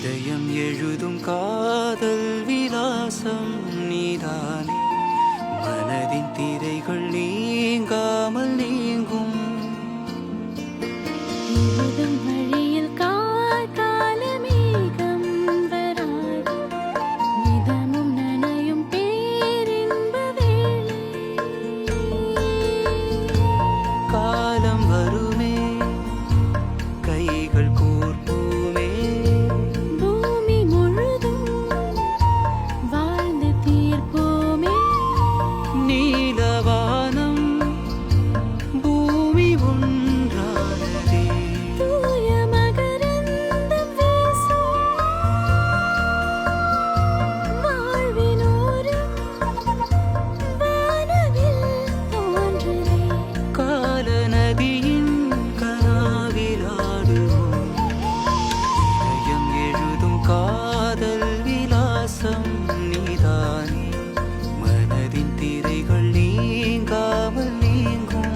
இதயம் எழுதும் காதல் விலாசம் நீதானே. மனதின் திரைகள் நீங்காமல் நீங்கும். வழியில் காலமேகம் வராது, நிதமும் நனையும் பேரின்ப வேளை. காலம் வருமே, கைகள் கோர்ப்போமே, பூமி முழுதும் வாழ்ந்து தீர்ப்போமே. நீலவானம் பூமி ஒன்றானதே. தூய மகரந்தம் வீசும் வாழ்வினோரம் வானவில் தோன்றுதே. கால நதியின் கனாவில் ஆடுவோம். இதயம் எழுதும் காதல் விலாசம் நீதானே. மனதின் திரைகள் நீங்காமல் நீங்கும்.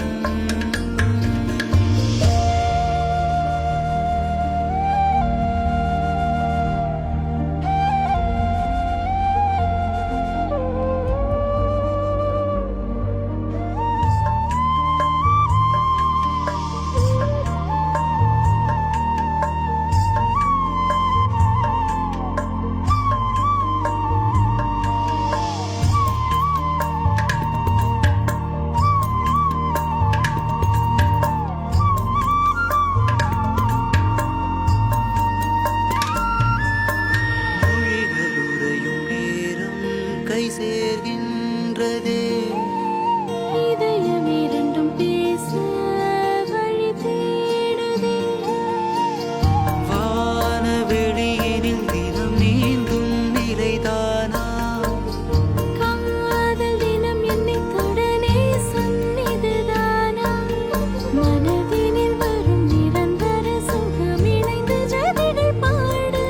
மொழிகள் உறையும் நேரம் கை சேர்கின்றதே. இதயம் இரண்டும் பேச வழி தேடுதே. வானவெளியினில் தினம் நீந்தும் நிலைதானா. காதல் தினம் என்னை தொடனே சந்நிதிதானா. மனதினில் வரும் நிரந்தர சுகம் இணைந்து ஜதிகள் பாடு.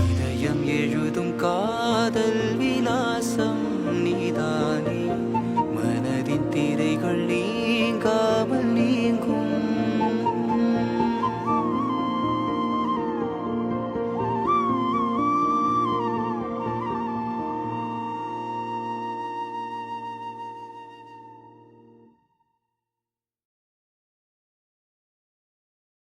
இதயம் எழுதும் காதல்